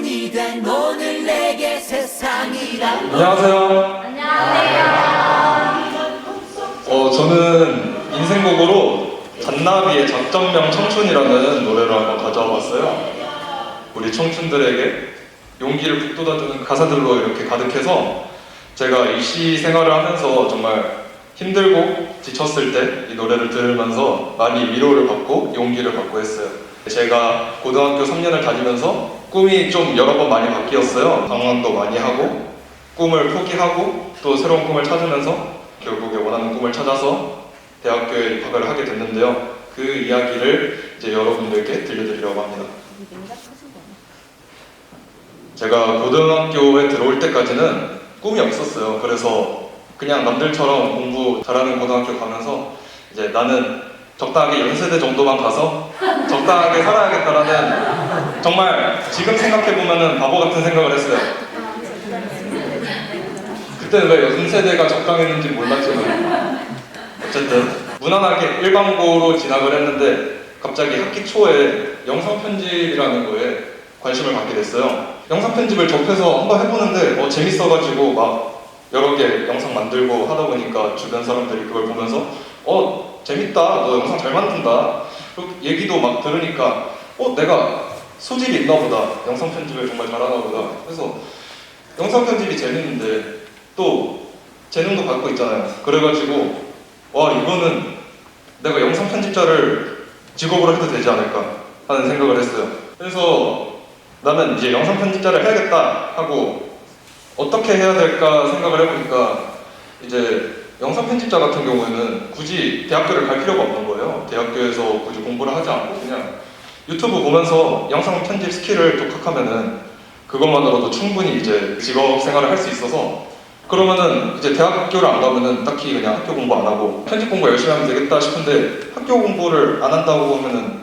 꿈이 된 오늘 내게 세상이란 안녕하세요. 저는 인생곡으로 잔나비의 작전명 청춘이라는 노래를 한번 가져와 봤어요. 우리 청춘들에게 용기를 북돋아주는 가사들로 이렇게 가득해서 제가 입시 생활을 하면서 정말 힘들고 지쳤을 때 이 노래를 들으면서 많이 위로를 받고 용기를 받고 했어요. 제가 고등학교 3년을 다니면서 꿈이 좀 여러 번 많이 바뀌었어요. 방황도 많이 하고 꿈을 포기하고 또 새로운 꿈을 찾으면서 결국에 원하는 꿈을 찾아서 대학교에 입학을 하게 됐는데요. 그 이야기를 이제 여러분들께 들려드리려고 합니다. 제가 고등학교에 들어올 때까지는 꿈이 없었어요. 그래서 그냥 남들처럼 공부 잘하는 고등학교 가면서 이제 나는 적당하게 연세대 정도만 가서 적당하게 살아야겠다라는 정말 지금 생각해보면 바보 같은 생각을 했어요. 그때는 왜 연세대가 적당했는지 몰랐지만 어쨌든 무난하게 일반고로 진학을 했는데 갑자기 학기 초에 영상편집이라는 거에 관심을 갖게 됐어요. 영상편집을 접해서 한번 해보는데 재밌어가지고 막 여러 개 영상 만들고 하다 보니까 주변 사람들이 그걸 보면서 재밌다, 너 영상 잘 만든다, 얘기도 막 들으니까 내가 소질이 있나 보다, 영상 편집을 정말 잘하나 보다. 그래서 영상 편집이 재밌는데 또 재능도 갖고 있잖아요. 그래가지고 이거는 내가 영상 편집자를 직업으로 해도 되지 않을까 하는 생각을 했어요. 그래서 나는 이제 영상 편집자를 해야겠다 하고 어떻게 해야 될까 생각을 해보니까 이제 영상 편집자 같은 경우에는 굳이 대학교를 갈 필요가 없는 거예요. 대학교에서 굳이 공부를 하지 않고 그냥 유튜브 보면서 영상 편집 스킬을 독학하면은 그것만으로도 충분히 이제 직업 생활을 할 수 있어서, 그러면은 이제 대학교를 안 가면은 딱히 그냥 학교 공부 안 하고 편집 공부 열심히 하면 되겠다 싶은데 학교 공부를 안 한다고 하면은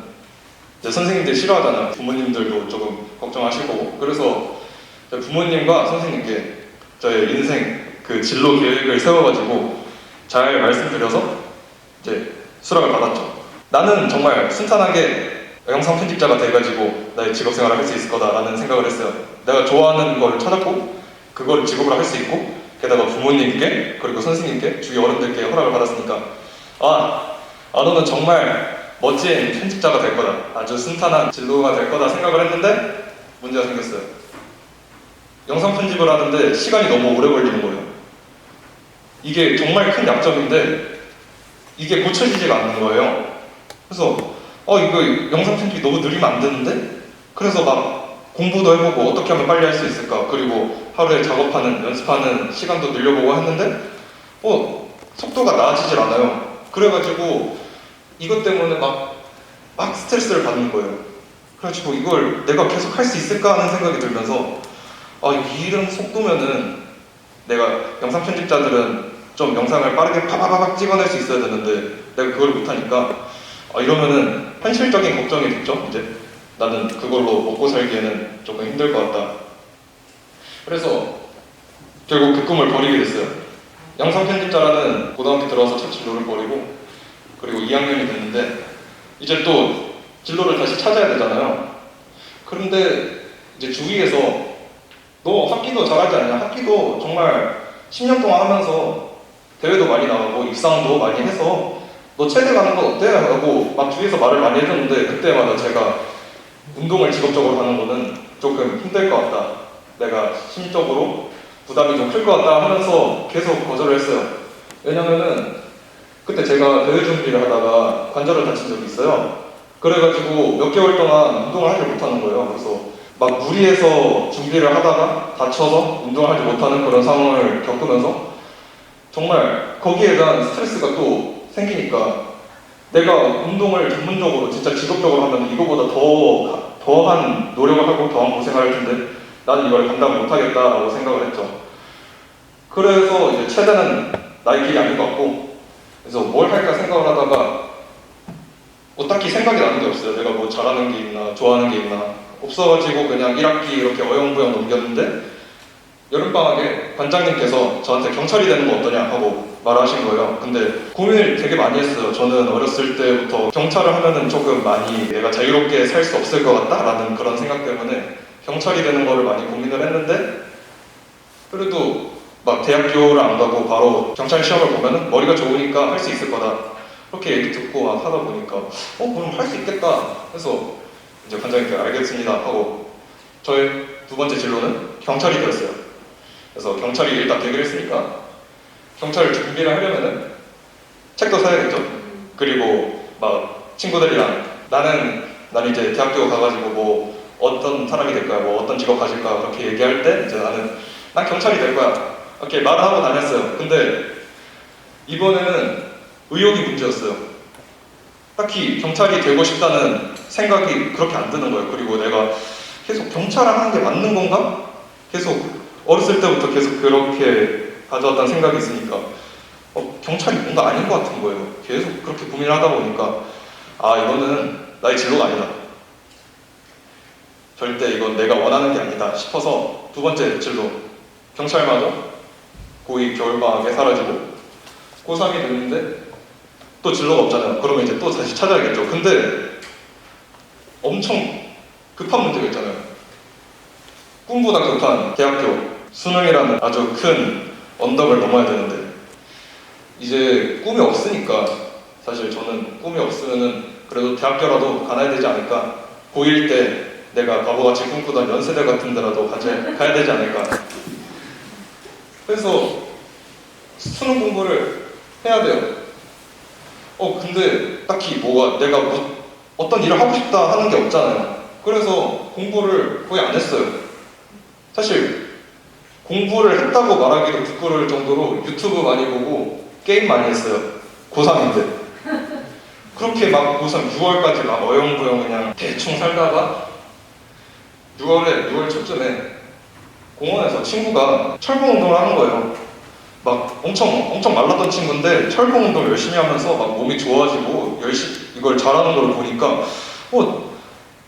이제 선생님들이 싫어하잖아요. 부모님들도 조금 걱정하실 거고. 그래서 부모님과 선생님께 저의 인생 그 진로 계획을 세워가지고 잘 말씀드려서 이제 수락을 받았죠. 나는 정말 순탄하게 영상 편집자가 돼가지고 나의 직업생활을 할 수 있을 거다라는 생각을 했어요. 내가 좋아하는 걸 찾았고 그걸 직업으로 할 수 있고 게다가 부모님께 그리고 선생님께 주위 어른들께 허락을 받았으니까 너는 정말 멋진 편집자가 될 거다, 아주 순탄한 진로가 될 거다 생각을 했는데 문제가 생겼어요. 영상 편집을 하는데 시간이 너무 오래 걸리는 거예요. 이게 정말 큰 약점인데 이게 고쳐지지가 않는 거예요. 그래서 이거 영상 편집이 너무 느리면 안 되는데? 그래서 막 공부도 해보고 어떻게 하면 빨리 할 수 있을까, 그리고 하루에 작업하는, 연습하는 시간도 늘려보고 했는데 속도가 나아지질 않아요. 그래가지고 이것 때문에 막 스트레스를 받는 거예요. 그래가지고 이걸 내가 계속 할 수 있을까 하는 생각이 들면서 이런 속도면은 내가 영상 편집자들은 좀 영상을 빠르게 파바바박 찍어낼 수 있어야 되는데 내가 그걸 못하니까 이러면은 현실적인 걱정이 됐죠. 이제 나는 그걸로 먹고 살기에는 조금 힘들 것 같다. 그래서 결국 그 꿈을 버리게 됐어요. 영상 편집자라는 고등학교 들어와서 첫 진로를 버리고 그리고 2학년이 됐는데 이제 또 진로를 다시 찾아야 되잖아요. 그런데 이제 주위에서 너 학기도 잘하지 않냐? 학기도 정말 10년 동안 하면서 대회도 많이 나가고 입상도 많이 해서 너 체대 가는 건 어때? 하고 막 주위에서 말을 많이 해줬는데 그때마다 제가 운동을 직업적으로 하는 거는 조금 힘들 것 같다, 내가 심적으로 부담이 좀 클 것 같다 하면서 계속 거절을 했어요. 왜냐면은 그때 제가 대회 준비를 하다가 관절을 다친 적이 있어요. 그래가지고 몇 개월 동안 운동을 하지 못하는 거예요. 그래서 막 무리해서 준비를 하다가 다쳐서 운동을 하지 못하는 그런 상황을 겪으면서 정말 거기에 대한 스트레스가 또 생기니까 내가 운동을 전문적으로 진짜 직업적으로 하면 이거보다 더한 노력을 하고 더한 고생을 할 텐데 나는 이걸 감당 못하겠다라고 생각을 했죠. 그래서 이제 체대는 나의 길이 아닌 것 같고, 그래서 뭘 할까 생각을 하다가 딱히 생각이 나는 게 없어요. 내가 뭐 잘하는 게 있나 좋아하는 게 있나 없어가지고 그냥 1학기 이렇게 어영부영 넘겼는데 여름방학에 관장님께서 저한테 경찰이 되는 거 어떠냐 하고 말하신 거예요. 근데 고민을 되게 많이 했어요. 저는 어렸을 때부터 경찰을 하면은 조금 많이 내가 자유롭게 살 수 없을 것 같다라는 그런 생각 때문에 경찰이 되는 거를 많이 고민을 했는데 그래도 막 대학교를 안 가고 바로 경찰 시험을 보면은 머리가 좋으니까 할 수 있을 거다 그렇게 얘기 듣고 막 하다 보니까 그럼 할 수 있겠다 해서 이제 관장님께 알겠습니다 하고 저의 두 번째 진로는 경찰이 되었어요. 그래서 경찰이 일단 되기로 했으니까 경찰 준비를 하려면은 책도 사야겠죠. 그리고 막 친구들이랑 난 이제 대학교 가가지고 뭐 어떤 사람이 될 거야, 뭐 어떤 직업 가질 거야 그렇게 얘기할 때 이제 난 경찰이 될 거야 이렇게 말을 하고 다녔어요. 근데 이번에는 의욕이 문제였어요. 딱히 경찰이 되고 싶다는 생각이 그렇게 안 드는 거예요. 그리고 내가 계속 경찰을 하는 게 맞는 건가? 계속 어렸을 때부터 계속 그렇게 가져왔다는 생각이 있으니까 경찰이 뭔가 아닌 것 같은 거예요. 계속 그렇게 고민을 하다 보니까 이거는 나의 진로가 아니다. 절대 이건 내가 원하는 게 아니다 싶어서 두 번째 진로 경찰마저 고2 겨울방학에 사라지고 고3이 됐는데 또 진로가 없잖아요. 그러면 이제 또 다시 찾아야겠죠. 근데 엄청 급한 문제가 있잖아요. 꿈보다 급한 대학교 수능이라는 아주 큰 언덕을 넘어야 되는데 이제 꿈이 없으니까 사실 저는 꿈이 없으면은 그래도 대학교라도 가야 되지 않을까. 고1 때 내가 바보같이 꿈꾸던 연세대 같은 데라도 가야 되지 않을까. 그래서 수능 공부를 해야 돼요. 근데 딱히 내가 어떤 일을 하고 싶다 하는 게 없잖아요. 그래서 공부를 거의 안 했어요. 사실 공부를 했다고 말하기도 부끄러울 정도로 유튜브 많이 보고 게임 많이 했어요. 고3인데. 그렇게 막 고3 6월까지 막 어영부영 그냥 대충 살다가 6월 초쯤에 공원에서 친구가 철봉 운동을 하는 거예요. 막 엄청 말랐던 친구인데 철봉 운동 열심히 하면서 막 몸이 좋아지고 열심히 이걸 잘하는 걸 보니까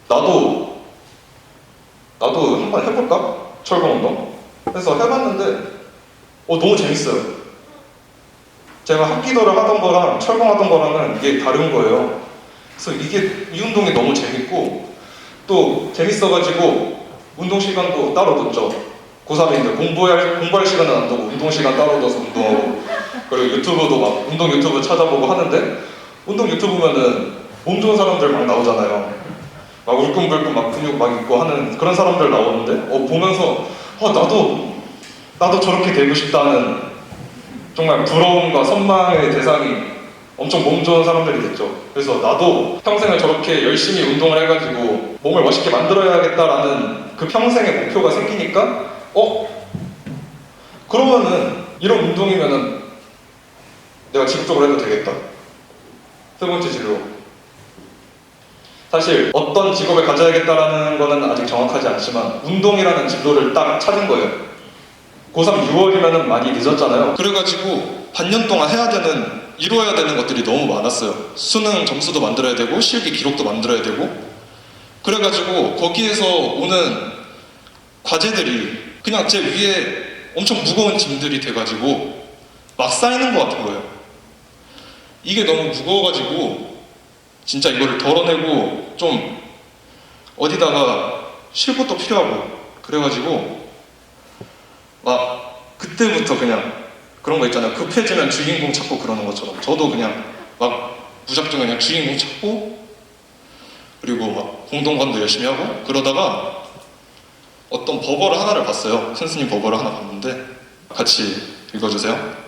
나도 한번 해볼까? 철봉 운동? 그래서 해봤는데 너무 재밌어요. 제가 합기도를 하던 거랑 철봉하던 거랑은 이게 다른 거예요. 그래서 이 운동이 너무 재밌고 또 재밌어가지고 운동 시간도 따로 뒀죠. 고3인데 공부할 시간은 안 두고 운동 시간 따로 둬서 운동하고 그리고 유튜브도 막 운동 유튜브 찾아보고 하는데 운동 유튜브면은 몸 좋은 사람들 막 나오잖아요. 막 울끈불끈 막 근육 막 있고 하는 그런 사람들 나오는데 보면서 나도 저렇게 되고 싶다는 정말 부러움과 선망의 대상이 엄청 몸 좋은 사람들이 됐죠. 그래서 나도 평생을 저렇게 열심히 운동을 해가지고 몸을 멋있게 만들어야겠다라는 그 평생의 목표가 생기니까 그러면은 이런 운동이면은 내가 지속적으로 해도 되겠다. 세 번째 진로. 사실 어떤 직업을 가져야겠다라는 거는 아직 정확하지 않지만 운동이라는 진로를 딱 찾은 거예요. 고3 6월이면은 많이 늦었잖아요. 그래가지고 반년 동안 이루어야 되는 것들이 너무 많았어요. 수능 점수도 만들어야 되고 실기 기록도 만들어야 되고 그래가지고 거기에서 오는 과제들이 그냥 제 위에 엄청 무거운 짐들이 돼가지고 막 쌓이는 것 같은 거예요. 이게 너무 무거워가지고 진짜 이거를 덜어내고 좀 어디다가 쉴 것도 필요하고 그래가지고 막 그때부터 그냥 그런 거 있잖아요. 급해지면 주인공 찾고 그러는 것처럼 저도 그냥 막 무작정 그냥 주인공 찾고 그리고 막 공동관도 열심히 하고 그러다가 어떤 버버를 하나를 봤어요. 선생님 버버를 하나 봤는데 같이 읽어주세요.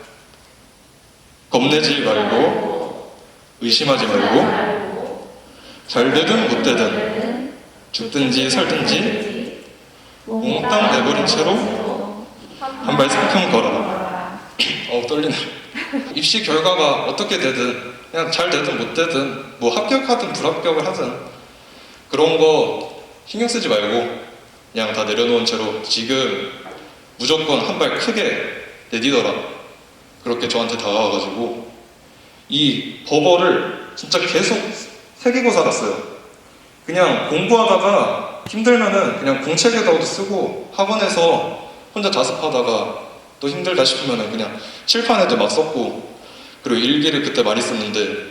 겁내지 말고 의심하지 말고 잘 되든 못 되든 죽든지 살든지 몽땅 내버린 채로 한 발 상큼 걸어라. 떨리네. 입시 결과가 어떻게 되든 그냥 잘 되든 못 되든 뭐 합격하든 불합격을 하든 그런 거 신경 쓰지 말고 그냥 다 내려놓은 채로 지금 무조건 한 발 크게 내디뎌라. 그렇게 저한테 다가와가지고 이 버버를 진짜 계속 새기고 살았어요. 그냥 공부하다가 힘들면은 그냥 공책에다가도 쓰고 학원에서 혼자 자습하다가 또 힘들다 싶으면은 그냥 칠판에도 막 썼고 그리고 일기를 그때 많이 썼는데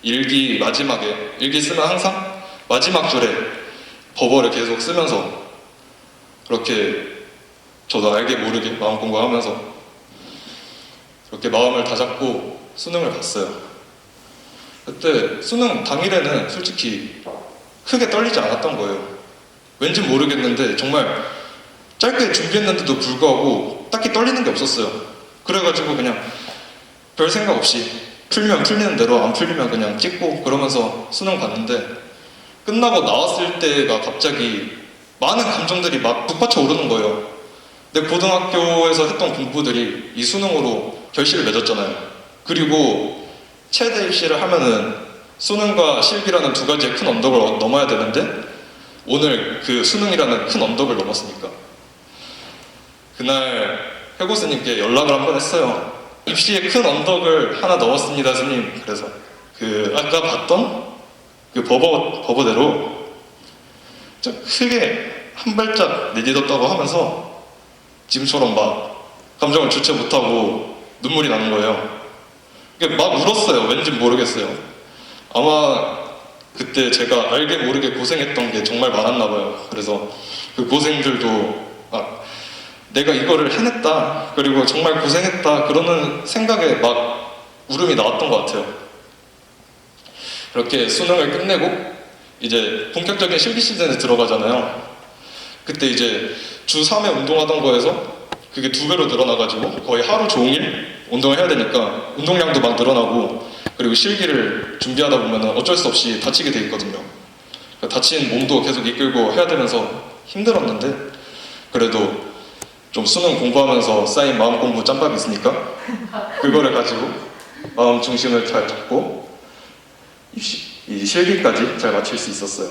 일기 쓰면 항상 마지막 줄에 버버를 계속 쓰면서 그렇게 저도 알게 모르게 마음 공부하면서 그렇게 마음을 다잡고 수능을 봤어요. 그때 수능 당일에는 솔직히 크게 떨리지 않았던 거예요. 왠지 모르겠는데 정말 짧게 준비했는데도 불구하고 딱히 떨리는 게 없었어요. 그래가지고 그냥 별 생각 없이 풀면 풀리는 대로, 안 풀리면 그냥 찍고 그러면서 수능 봤는데, 끝나고 나왔을 때가 갑자기 많은 감정들이 막 북받쳐 오르는 거예요. 내 고등학교에서 했던 공부들이 이 수능으로 결실을 맺었잖아요. 그리고 최대 입시를 하면은 수능과 실기라는 두 가지의 큰 언덕을 넘어야 되는데, 오늘 그 수능이라는 큰 언덕을 넘었으니까 그날 해고스님께 연락을 한 번 했어요. 입시의 큰 언덕을 하나 넘었습니다, 스님. 그래서 그 아까 봤던 그 버버대로 좀 크게 한 발짝 내딛었다고 하면서 지금처럼 막 감정을 주체 못하고 눈물이 나는 거예요. 막 울었어요. 왠지 모르겠어요. 아마 그때 제가 알게 모르게 고생했던 게 정말 많았나 봐요. 그래서 그 고생들도 내가 이거를 해냈다, 그리고 정말 고생했다, 그러는 생각에 막 울음이 나왔던 것 같아요. 그렇게 수능을 끝내고 이제 본격적인 실기 시즌에 들어가잖아요. 그때 이제 주 3회 운동하던 거에서 그게 2배로 늘어나가지고 거의 하루 종일 운동을 해야 되니까 운동량도 막 늘어나고, 그리고 실기를 준비하다 보면 어쩔 수 없이 다치게 돼 있거든요. 다친 몸도 계속 이끌고 해야 되면서 힘들었는데, 그래도 좀 수능 공부하면서 쌓인 마음 공부 짬밥이 있으니까 그거를 가지고 마음 중심을 잘 잡고 이 실기까지 잘 마칠 수 있었어요.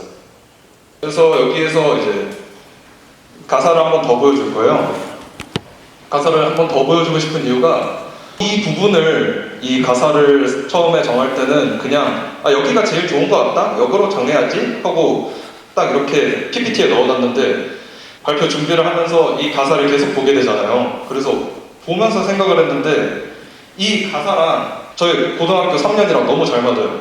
그래서 여기에서 이제 가사를 한번 더 보여줄 거예요. 가사를 한번 더 보여주고 싶은 이유가, 이 부분을, 이 가사를 처음에 정할 때는 그냥 여기가 제일 좋은 것 같다? 여기로 정해야지? 하고 딱 이렇게 PPT에 넣어놨는데, 발표 준비를 하면서 이 가사를 계속 보게 되잖아요. 그래서 보면서 생각을 했는데, 이 가사랑 저희 고등학교 3년이랑 너무 잘 맞아요.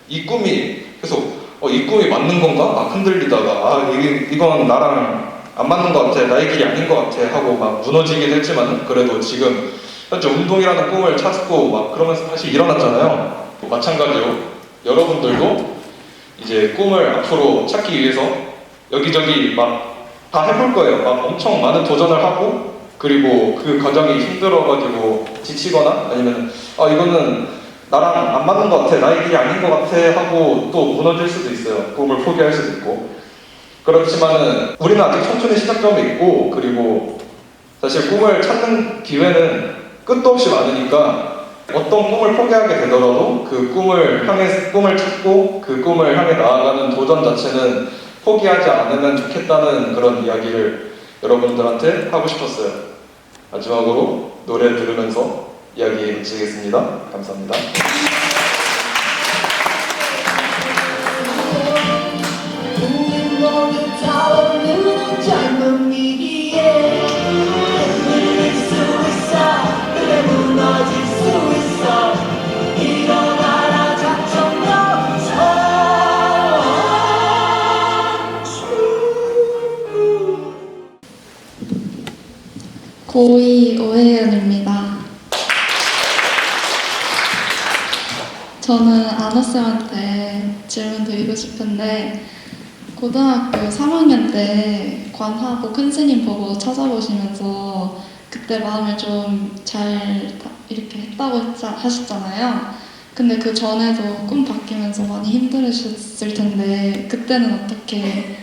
이 꿈이 계속 이 꿈이 맞는 건가? 막 흔들리다가 이건 나랑 안 맞는 것 같아, 나의 길이 아닌 것 같아 하고 막 무너지긴 했지만, 그래도 지금 현재 운동이라는 꿈을 찾고 막 그러면서 다시 일어났잖아요. 마찬가지로 여러분들도 이제 꿈을 앞으로 찾기 위해서 여기저기 막 다 해볼 거예요. 막 엄청 많은 도전을 하고, 그리고 그 과정이 힘들어가지고 지치거나 아니면 이거는 나랑 안 맞는 것 같아, 나의 길이 아닌 것 같아 하고 또 무너질 수도 있어요. 꿈을 포기할 수도 있고. 그렇지만은 우리는 아직 청춘의 시작점이 있고, 그리고 사실 꿈을 찾는 기회는 끝도 없이 많으니까 어떤 꿈을 포기하게 되더라도 그 꿈을 향해 꿈을 찾고 그 꿈을 향해 나아가는 도전 자체는 포기하지 않으면 좋겠다는 그런 이야기를 여러분들한테 하고 싶었어요. 마지막으로 노래 들으면서 이야기 마치겠습니다. 감사합니다. 우리 모두 타오르는 젊음이기에 흔들릴 수 있어, 그래 무너질 수 있어. 일어나라 작정 넘쳐. 고2 오혜연입니다. 저는 아너쌤한테 질문 드리고 싶은데, 고등학교 3학년 때 관하고 큰 스님 보고 찾아보시면서 그때 마음을 좀 잘 이렇게 했다고 하셨잖아요. 근데 그 전에도 꿈 바뀌면서 많이 힘들으셨을 텐데 그때는 어떻게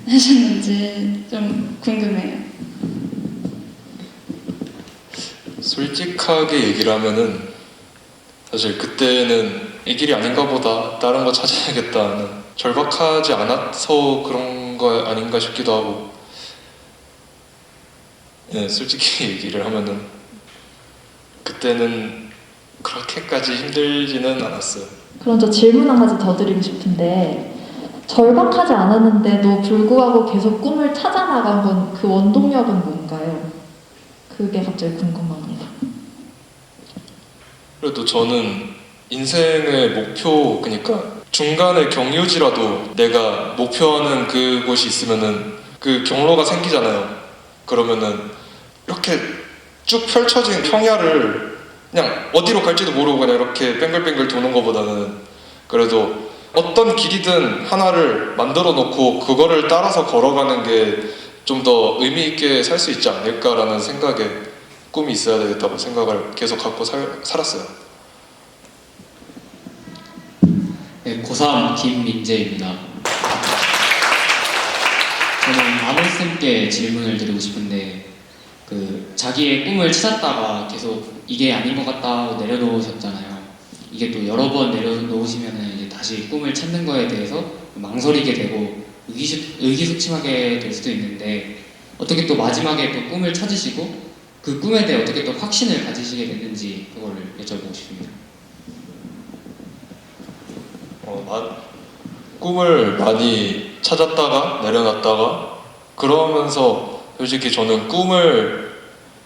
하셨는지 좀 궁금해요. 솔직하게 얘기를 하면은 사실 그때는 이 길이 아닌가 보다, 다른 거 찾아야겠다는, 절박하지 않아서 그런 거 아닌가 싶기도 하고. 네, 솔직히 얘기를 하면은 그때는 그렇게까지 힘들지는 않았어요. 그럼 저 질문 한 가지 더 드리고 싶은데, 절박하지 않았는데도 불구하고 계속 꿈을 찾아 나간 건 그 원동력은 뭔가요? 그게 갑자기 궁금합니다. 그래도 저는 인생의 목표, 그러니까 중간에 경유지라도 내가 목표하는 그곳이 있으면은 그 경로가 생기잖아요. 그러면은 이렇게 쭉 펼쳐진 평야를 그냥 어디로 갈지도 모르고 그냥 이렇게 뱅글뱅글 도는 것보다는 그래도 어떤 길이든 하나를 만들어 놓고 그거를 따라서 걸어가는 게 좀 더 의미 있게 살 수 있지 않을까라는 생각에 꿈이 있어야 되겠다고 생각을 계속 갖고 살았어요. 네, 고3 김민재입니다. 저는 아놀쌤께 질문을 드리고 싶은데 자기의 꿈을 찾았다가 계속 이게 아닌 것 같다고 내려놓으셨잖아요. 이게 또 여러 번 내려놓으시면 이제 다시 꿈을 찾는 거에 대해서 망설이게 되고 의기소침하게 될 수도 있는데 어떻게 또 마지막에 또 꿈을 찾으시고 그 꿈에 대해 어떻게 또 확신을 가지시게 됐는지 그거를 여쭤보고 싶습니다. 꿈을 많이 찾았다가 내려놨다가 그러면서 솔직히 저는 꿈을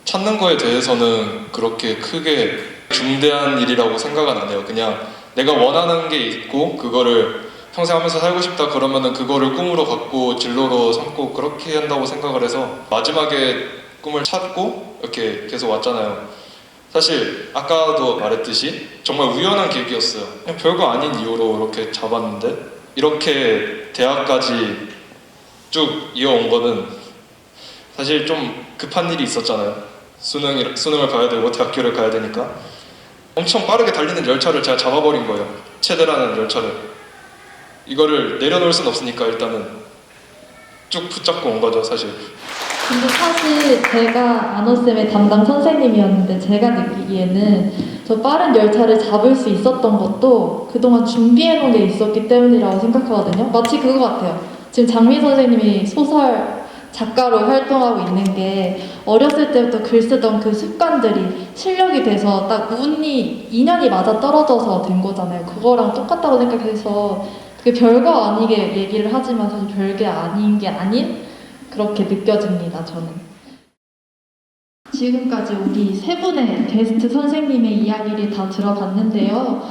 찾는 거에 대해서는 그렇게 크게 중대한 일이라고 생각은 안 해요. 그냥 내가 원하는 게 있고 그거를 평생 하면서 살고 싶다 그러면은 그거를 꿈으로 갖고 진로로 삼고 그렇게 한다고 생각을 해서 마지막에 꿈을 찾고 이렇게 계속 왔잖아요. 사실 아까도 말했듯이 정말 우연한 계기였어요. 그냥 별거 아닌 이유로 이렇게 잡았는데 이렇게 대학까지 쭉 이어온 거는 사실 좀 급한 일이 있었잖아요. 수능을 가야 되고 대학교를 가야 되니까 엄청 빠르게 달리는 열차를 제가 잡아버린 거예요. 체대라는 열차를. 이거를 내려놓을 순 없으니까 일단은 쭉 붙잡고 온 거죠, 사실. 근데 사실 제가 안호쌤의 담당 선생님이었는데 제가 느끼기에는 저 빠른 열차를 잡을 수 있었던 것도 그동안 준비해 놓은 게 있었기 때문이라고 생각하거든요. 마치 그거 같아요. 지금 장미 선생님이 소설 작가로 활동하고 있는 게 어렸을 때부터 글 쓰던 그 습관들이 실력이 돼서 딱 인연이 맞아 떨어져서 된 거잖아요. 그거랑 똑같다고 생각해서 그게 별거 아니게 얘기를 하지만 사실 별게 아닌 게 아닌 그렇게 느껴집니다, 저는. 지금까지 우리 세 분의 게스트 선생님의 이야기를 다 들어봤는데요.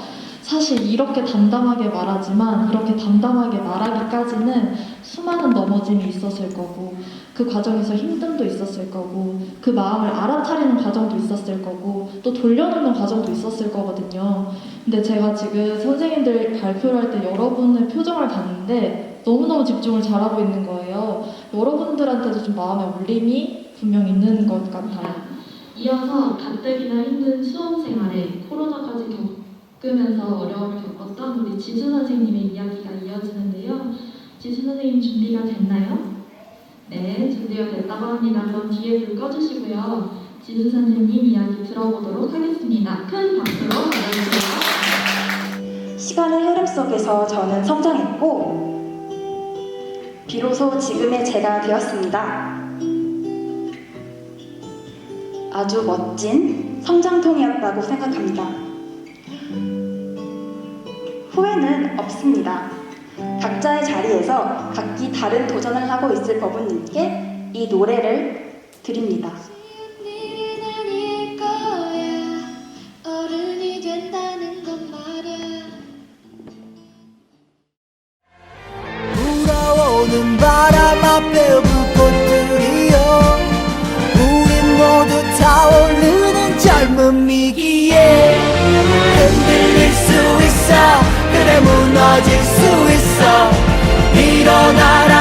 사실 이렇게 담담하게 말하지만 이렇게 담담하게 말하기까지는 수많은 넘어짐이 있었을 거고 그 과정에서 힘듦도 있었을 거고 그 마음을 알아차리는 과정도 있었을 거고 또 돌려놓는 과정도 있었을 거거든요. 근데 제가 지금 선생님들 발표를 할 때 여러분의 표정을 봤는데 너무너무 집중을 잘하고 있는 거예요. 여러분들한테도 좀 마음의 울림이 분명 있는 것 같아요. 이어서 가뜩이나 힘든 수험 생활에 코로나까지 겪으면서 어려움을 겪었던 우리 지수 선생님의 이야기가 이어지는데요. 지수 선생님 준비가 됐나요? 네, 준비가 됐다고 합니다. 그럼 뒤에 불 꺼주시고요. 지수 선생님 이야기 들어보도록 하겠습니다. 큰 박수로 맞아주세요. 시간의 흐름 속에서 저는 성장했고 비로소 지금의 제가 되었습니다. 아주 멋진 성장통이었다고 생각합니다. 후회는 없습니다. 각자의 자리에서 각기 다른 도전을 하고 있을 법은님께 이 노래를 드립니다. 불어오는 바람 앞에 불꽃들이여 우린 모두 타오르는 젊음이기에 흔들릴 수 있어 그래 무너질 수 있어 일어나라